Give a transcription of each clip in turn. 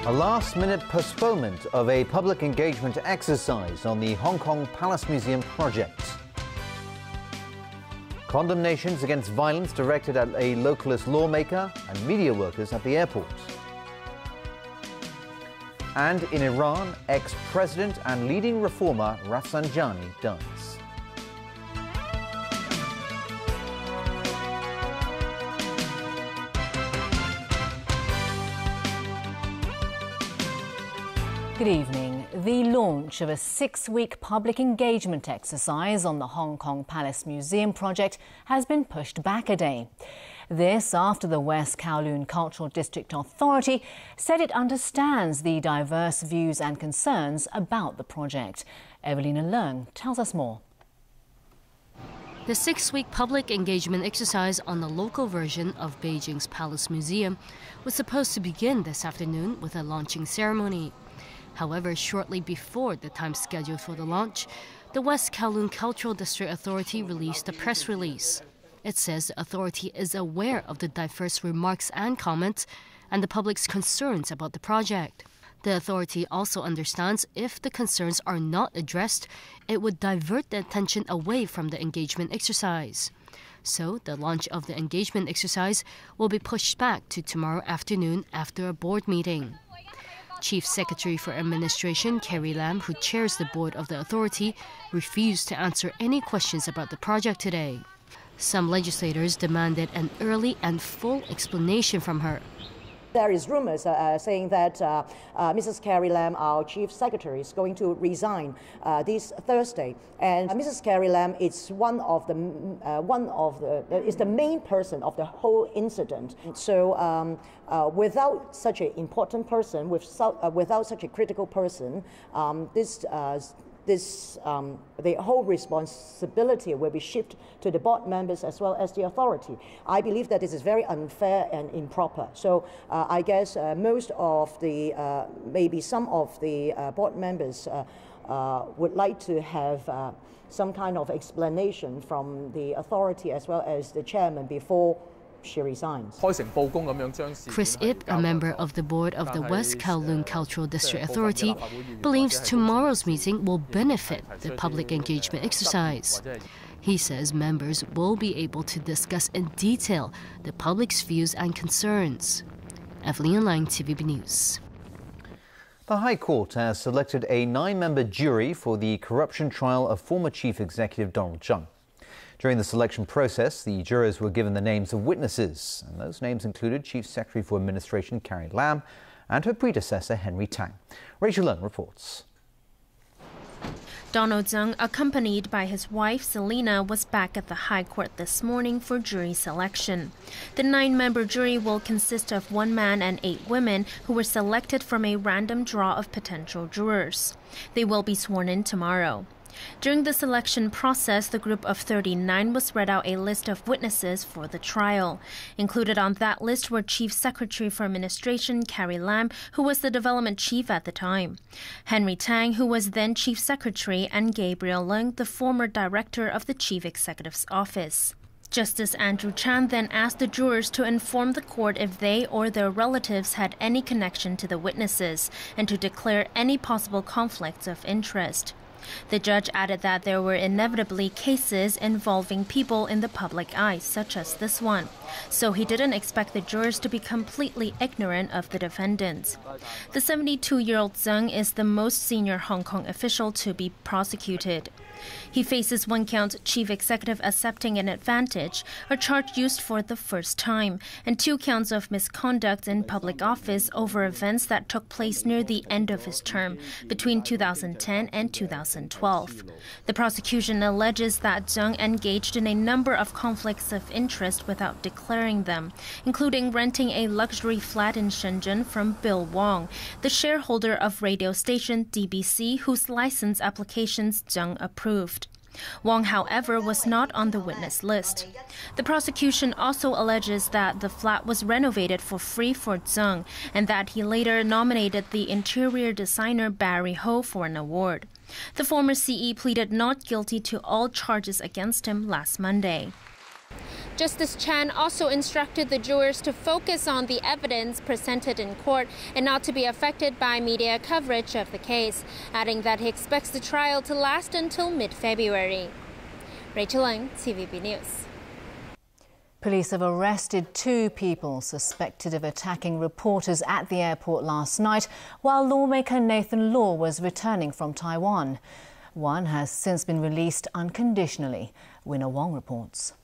A last-minute postponement of a public engagement exercise on the Hong Kong Palace Museum project. Condemnations against violence directed at a localist lawmaker and media workers at the airport. And in Iran, ex-president and leading reformer Rafsanjani dies. Good evening. The launch of a 6-week public engagement exercise on the Hong Kong Palace Museum project has been pushed back a day. This after the West Kowloon Cultural District Authority said it understands the diverse views and concerns about the project. Evelina Leung tells us more. The 6-week public engagement exercise on the local version of Beijing's Palace Museum was supposed to begin this afternoon with a launching ceremony. However, shortly before the time scheduled for the launch, the West Kowloon Cultural District Authority released a press release. It says the authority is aware of the diverse remarks and comments and the public's concerns about the project. The authority also understands if the concerns are not addressed, it would divert the attention away from the engagement exercise. So, the launch of the engagement exercise will be pushed back to tomorrow afternoon after a board meeting. Chief Secretary for Administration Carrie Lam, who chairs the board of the authority, refused to answer any questions about the project today. Some legislators demanded an early and full explanation from her. There is rumors saying that Mrs. Carrie Lam, our Chief Secretary, is going to resign this Thursday, and Mrs. Carrie Lam is is the main person of the whole incident. So, without such an important person, without such a critical person, the whole responsibility will be shifted to the board members as well as the authority. I believe that this is very unfair and improper. So I guess most of the, maybe some of the board members would like to have some kind of explanation from the authority as well as the chairman before she resigns. Chris Ip, a member of the board of the West Kowloon Cultural District Authority, believes tomorrow's meeting will benefit the public engagement exercise. He says members will be able to discuss in detail the public's views and concerns. Evelyn Lang, TVB News. The High Court has selected a 9-member jury for the corruption trial of former Chief Executive Donald Tsang. During the selection process, the jurors were given the names of witnesses, and those names included Chief Secretary for Administration Carrie Lam and her predecessor Henry Tang. Rachel Leung reports. Donald Tsang, accompanied by his wife Selina, was back at the High Court this morning for jury selection. The 9-member jury will consist of 1 man and 8 women who were selected from a random draw of potential jurors. They will be sworn in tomorrow. During the selection process, the group of 39 was read out a list of witnesses for the trial. Included on that list were Chief Secretary for Administration Carrie Lam, who was the development chief at the time, Henry Tang, who was then Chief Secretary, and Gabriel Leung, the former director of the Chief Executive's office. Justice Andrew Chan then asked the jurors to inform the court if they or their relatives had any connection to the witnesses and to declare any possible conflicts of interest. The judge added that there were inevitably cases involving people in the public eye, such as this one, so he didn't expect the jurors to be completely ignorant of the defendants. The 72-year-old Tsang is the most senior Hong Kong official to be prosecuted. He faces 1 count chief executive accepting an advantage, a charge used for the first time, and 2 counts of misconduct in public office over events that took place near the end of his term between 2010 and 2012. The prosecution alleges that Tsang engaged in a number of conflicts of interest without declaring them, including renting a luxury flat in Shenzhen from Bill Wong, the shareholder of radio station DBC, whose license applications Tsang approved. Wong, however, was not on the witness list. The prosecution also alleges that the flat was renovated for free for Tsang and that he later nominated the interior designer Barry Ho for an award. The former CE pleaded not guilty to all charges against him last Monday. Justice Chan also instructed the jurors to focus on the evidence presented in court and not to be affected by media coverage of the case, adding that he expects the trial to last until mid-February. Rachel Ng, TVB News. Police have arrested 2 people suspected of attacking reporters at the airport last night while lawmaker Nathan Law was returning from Taiwan. One has since been released unconditionally. Winner Wong reports.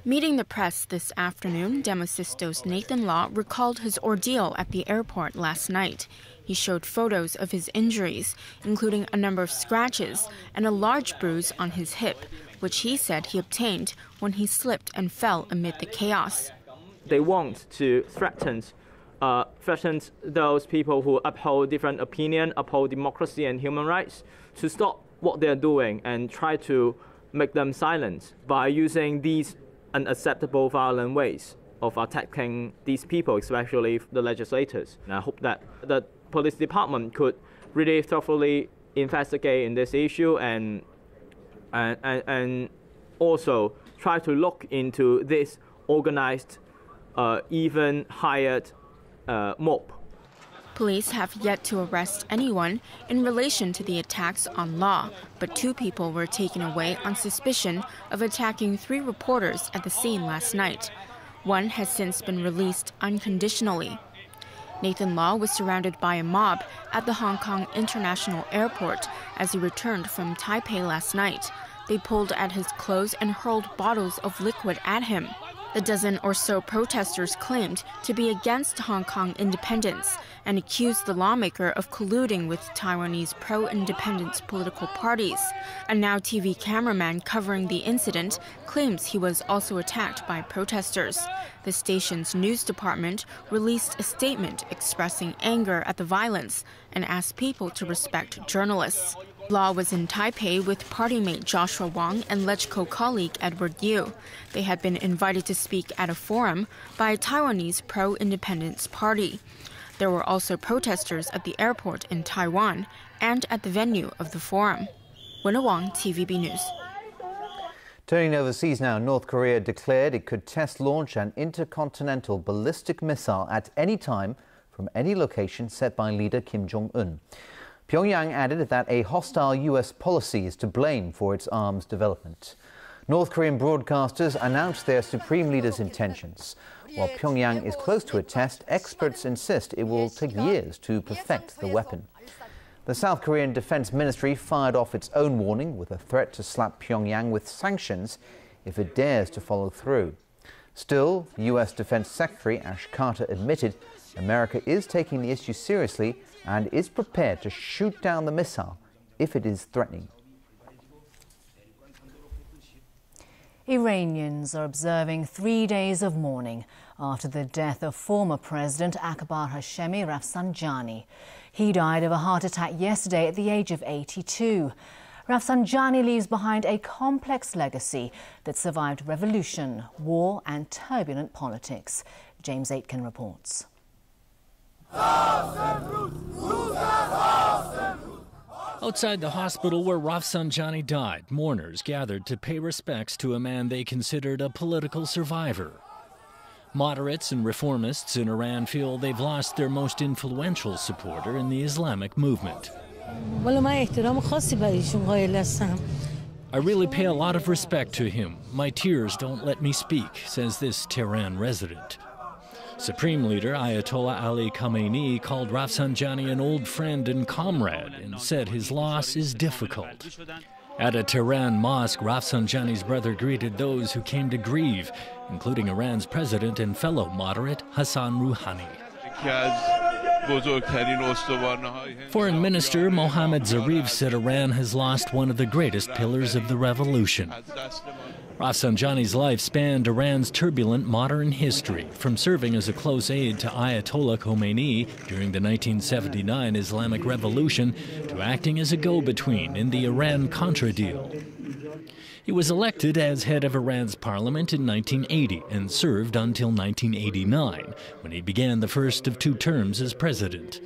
Meeting the press this afternoon, Demosistos Nathan Law recalled his ordeal at the airport last night. He showed photos of his injuries, including a number of scratches and a large bruise on his hip, which he said he obtained when he slipped and fell amid the chaos. They want to threaten those people who uphold different opinion, uphold democracy and human rights, to stop what they're doing and try to make them silent by using these unacceptable violent ways of attacking these people, especially the legislators. And I hope that the police department could really thoroughly investigate in this issue and also try to look into this organized, even hired mob. Police have yet to arrest anyone in relation to the attacks on Law, but 2 people were taken away on suspicion of attacking 3 reporters at the scene last night. One has since been released unconditionally. Nathan Law was surrounded by a mob at the Hong Kong International Airport as he returned from Taipei last night. They pulled at his clothes and hurled bottles of liquid at him. The dozen or so protesters claimed to be against Hong Kong independence and accused the lawmaker of colluding with Taiwanese pro-independence political parties. A Now TV cameraman covering the incident claims he was also attacked by protesters. The station's news department released a statement expressing anger at the violence and asked people to respect journalists. Law was in Taipei with party mate Joshua Wong and LegCo colleague Edward Yu. They had been invited to speak at a forum by a Taiwanese pro-independence party. There were also protesters at the airport in Taiwan and at the venue of the forum. Winner Wong, TVB News. Turning overseas now, North Korea declared it could test launch an intercontinental ballistic missile at any time from any location set by leader Kim Jong-un. Pyongyang added that a hostile U.S. policy is to blame for its arms development. North Korean broadcasters announced their supreme leader's intentions. While Pyongyang is close to a test, experts insist it will take years to perfect the weapon. The South Korean Defense Ministry fired off its own warning with a threat to slap Pyongyang with sanctions if it dares to follow through. Still, U.S. Defense Secretary Ash Carter admitted America is taking the issue seriously and is prepared to shoot down the missile if it is threatening. Iranians are observing 3 days of mourning after the death of former President Akbar Hashemi Rafsanjani. He died of a heart attack yesterday at the age of 82. Rafsanjani leaves behind a complex legacy that survived revolution, war and turbulent politics. James Aitken reports. Outside the hospital where Rafsanjani died, mourners gathered to pay respects to a man they considered a political survivor. Moderates and reformists in Iran feel they've lost their most influential supporter in the Islamic movement. I really pay a lot of respect to him. My tears don't let me speak, says this Tehran resident. Supreme Leader Ayatollah Ali Khamenei called Rafsanjani an old friend and comrade and said his loss is difficult. At a Tehran mosque, Rafsanjani's brother greeted those who came to grieve, including Iran's president and fellow moderate Hassan Rouhani. Foreign Minister Mohammad Zarif said Iran has lost one of the greatest pillars of the revolution. Rafsanjani's life spanned Iran's turbulent modern history, from serving as a close aide to Ayatollah Khomeini during the 1979 Islamic Revolution to acting as a go-between in the Iran-Contra deal. He was elected as head of Iran's parliament in 1980 and served until 1989, when he began the first of 2 terms as president.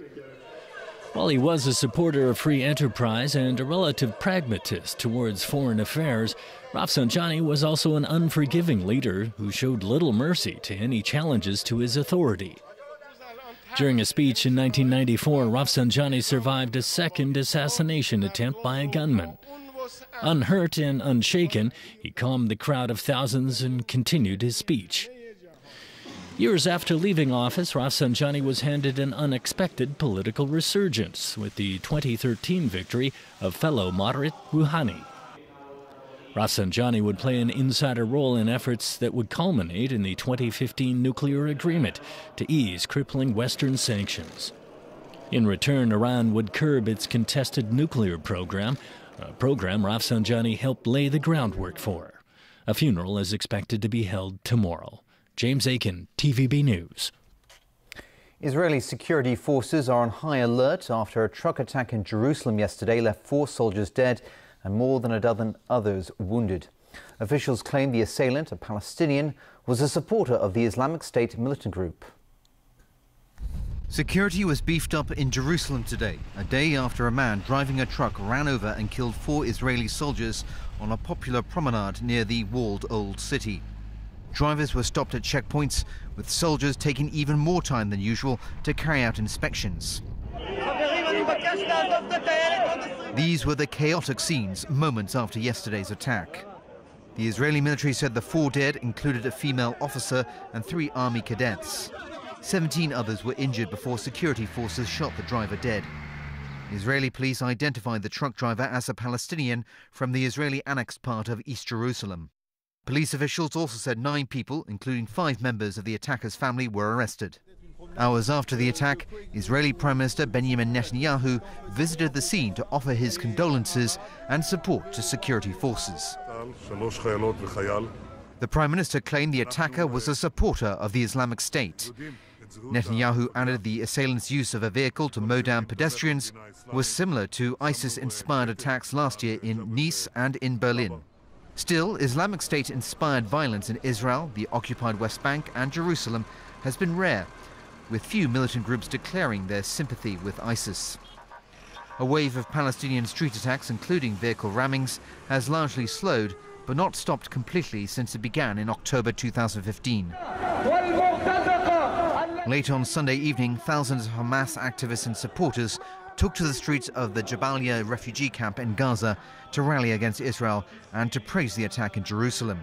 While he was a supporter of free enterprise and a relative pragmatist towards foreign affairs, Rafsanjani was also an unforgiving leader who showed little mercy to any challenges to his authority. During a speech in 1994, Rafsanjani survived a second assassination attempt by a gunman. Unhurt and unshaken, he calmed the crowd of thousands and continued his speech. Years after leaving office, Rafsanjani was handed an unexpected political resurgence with the 2013 victory of fellow moderate Rouhani. Rafsanjani would play an insider role in efforts that would culminate in the 2015 nuclear agreement to ease crippling Western sanctions. In return, Iran would curb its contested nuclear program, a program Rafsanjani helped lay the groundwork for. A funeral is expected to be held tomorrow. James Aiken, TVB News. Israeli security forces are on high alert after a truck attack in Jerusalem yesterday left 4 soldiers dead and more than a dozen others wounded. Officials claim the assailant, a Palestinian, was a supporter of the Islamic State militant group. Security was beefed up in Jerusalem today, a day after a man driving a truck ran over and killed 4 Israeli soldiers on a popular promenade near the walled Old City. Drivers were stopped at checkpoints, with soldiers taking even more time than usual to carry out inspections. These were the chaotic scenes moments after yesterday's attack. The Israeli military said the 4 dead included a female officer and 3 army cadets. 17 others were injured before security forces shot the driver dead. Israeli police identified the truck driver as a Palestinian from the Israeli annexed part of East Jerusalem. Police officials also said 9 people, including 5 members of the attacker's family, were arrested. Hours after the attack, Israeli Prime Minister Benjamin Netanyahu visited the scene to offer his condolences and support to security forces. The Prime Minister claimed the attacker was a supporter of the Islamic State. Netanyahu added the assailant's use of a vehicle to mow down pedestrians was similar to ISIS-inspired attacks last year in Nice and in Berlin. Still, Islamic State-inspired violence in Israel, the occupied West Bank and Jerusalem has been rare, with few militant groups declaring their sympathy with ISIS. A wave of Palestinian street attacks, including vehicle rammings, has largely slowed, but not stopped completely since it began in October 2015. Late on Sunday evening, thousands of Hamas activists and supporters took to the streets of the Jabalia refugee camp in Gaza to rally against Israel and to praise the attack in Jerusalem.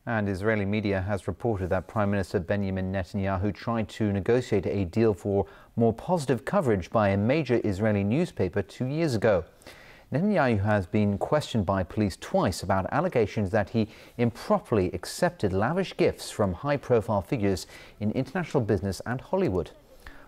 And Israeli media has reported that Prime Minister Benjamin Netanyahu tried to negotiate a deal for more positive coverage by a major Israeli newspaper 2 years ago. Netanyahu has been questioned by police twice about allegations that he improperly accepted lavish gifts from high-profile figures in international business and Hollywood.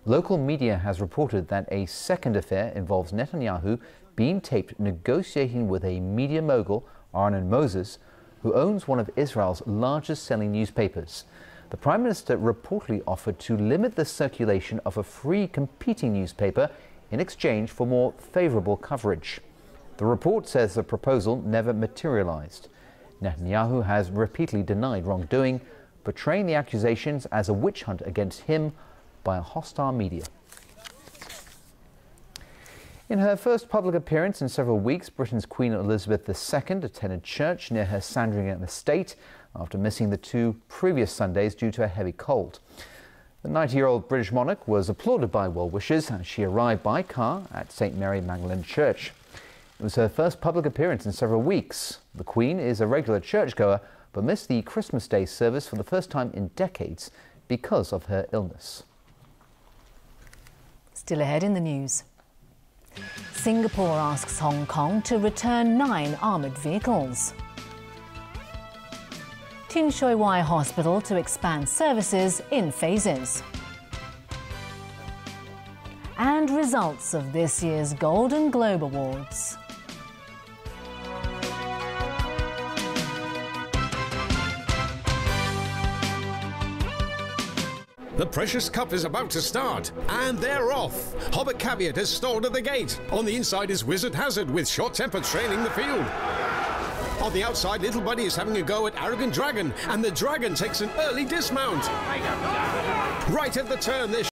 Local media has reported that a second affair involves Netanyahu being taped negotiating with a media mogul, Arnon Moses, who owns one of Israel's largest selling newspapers. The Prime Minister reportedly offered to limit the circulation of a free competing newspaper in exchange for more favourable coverage. The report says the proposal never materialised. Netanyahu has repeatedly denied wrongdoing, portraying the accusations as a witch hunt against him by a hostile media. In her first public appearance in several weeks, Britain's Queen Elizabeth II attended church near her Sandringham estate after missing the 2 previous Sundays due to a heavy cold. The 90-year-old British monarch was applauded by well-wishers as she arrived by car at St Mary Magdalene Church. It was her first public appearance in several weeks. The Queen is a regular churchgoer but missed the Christmas Day service for the first time in decades because of her illness. Still ahead in the news. Singapore asks Hong Kong to return 9 armoured vehicles. Tin Shui Wai Hospital to expand services in phases. And results of this year's Golden Globe Awards. The Precious Cup is about to start, and they're off. Hobbit Caveat has stalled at the gate. On the inside is Wizard Hazard with Short Temper trailing the field. On the outside, Little Buddy is having a go at Arrogant Dragon, and the Dragon takes an early dismount. Right at the turn, there's